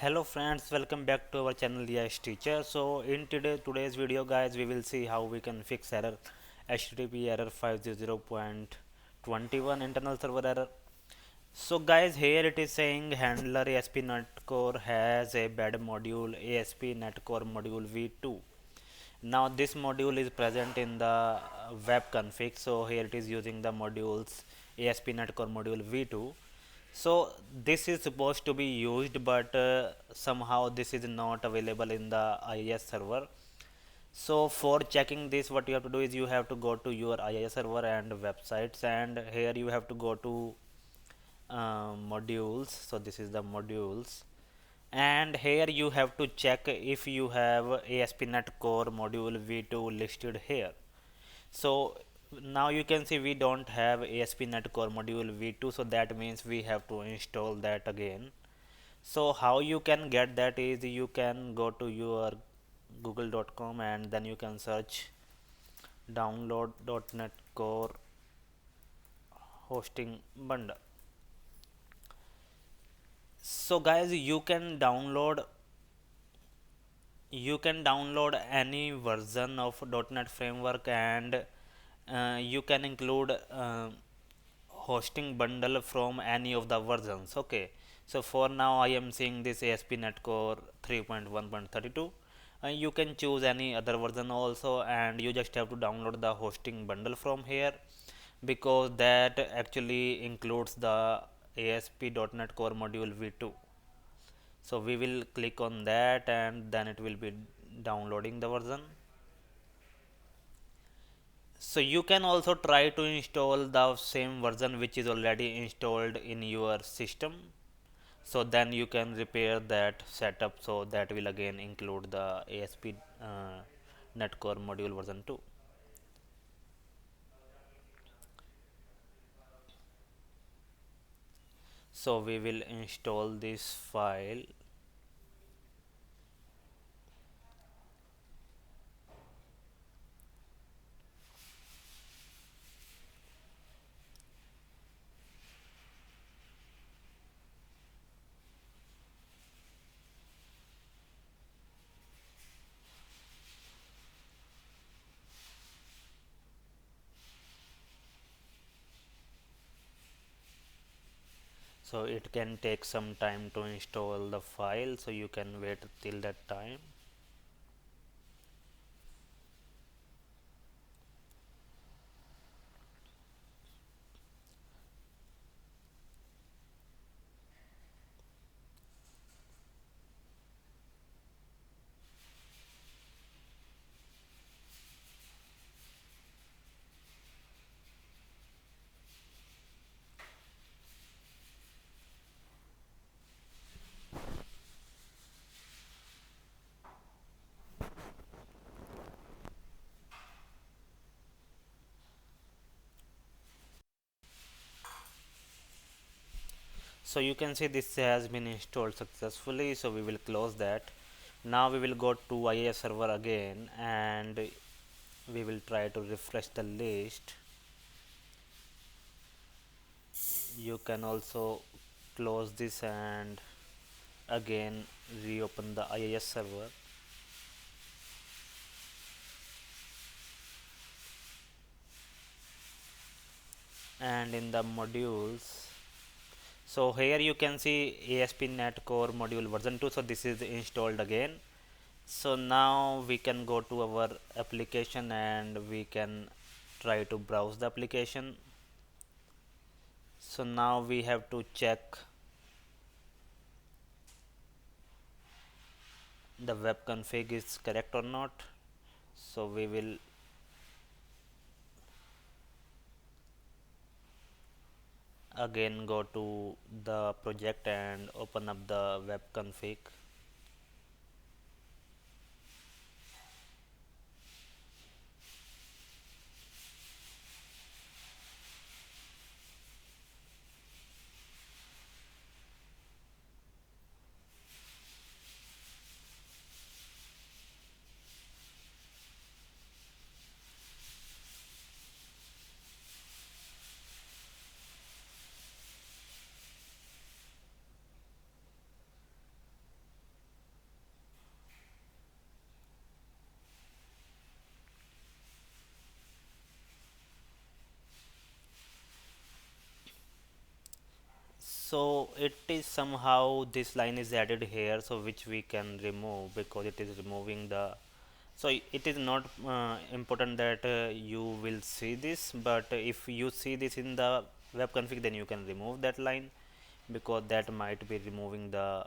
Hello friends, welcome back to our channel Yes Teacher. So in today's video guys, we will see how we can fix error HTTP error 500.21 internal server error. So guys, here it is saying handler AspNetCore has a bad module AspNetCoreModuleV2. Now this module is present in the web config, so here it is using the modules AspNetCoreModuleV2. So this is supposed to be used, but somehow this is not available in the IIS server. So for checking this, what you have to do is you have to go to your IIS server and websites, and here you have to go to modules. So this is the modules, and here you have to check if you have AspNet Core module V2 listed here. So now you can see we don't have AspNet Core module V2, so that means we have to install that again. So how you can get that is you can go to your google.com and then you can search download.net core hosting bundle. So guys, you can download any version of .NET framework, and you can include hosting bundle from any of the versions. Okay, so for now I am seeing this AspNet Core 3.1.32. You can choose any other version also, and you just have to download the hosting bundle from here, because that actually includes the ASP.NET Core module V2. So we will click on that and then it will be downloading the version. So you can also try to install the same version which is already installed in your system, so then you can repair that setup, so that will again include the ASP netcore module version 2. So we will install this file. So it can take some time to install the file, so you can wait till that time. So you can see this has been installed successfully, so we will close that. Now we will go to IIS server again and we will try to refresh the list. You can also close this and again reopen the IIS server. And in the modules, so here you can see AspNet Core module version 2, so this is installed again. So now we can go to our application and we can try to browse the application. So now we have to check the web config is correct or not. So we will again go to the project and open up the web config. So it is somehow this line is added here, so which we can remove because it is removing the, so it is not important that you will see this, but if you see this in the web config, then you can remove that line because that might be removing the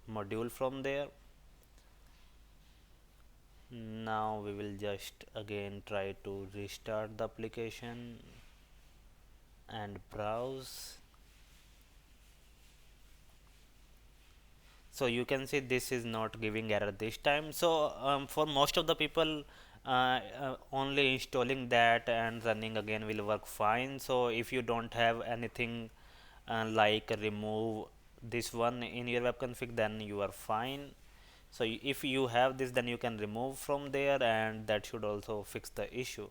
module from there. Now we will just again try to restart the application and browse. So you can see this is not giving error this time. So for most of the people, only installing that and running again will work fine. So if you don't have anything like remove this one in your web config, then you are fine. So if you have this, then you can remove from there, and that should also fix the issue.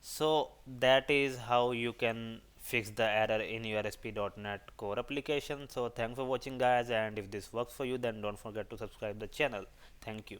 So that is how you can fix the error in your ASP.NET Core application. So thanks for watching guys, and if this works for you, then don't forget to subscribe the channel. Thank you.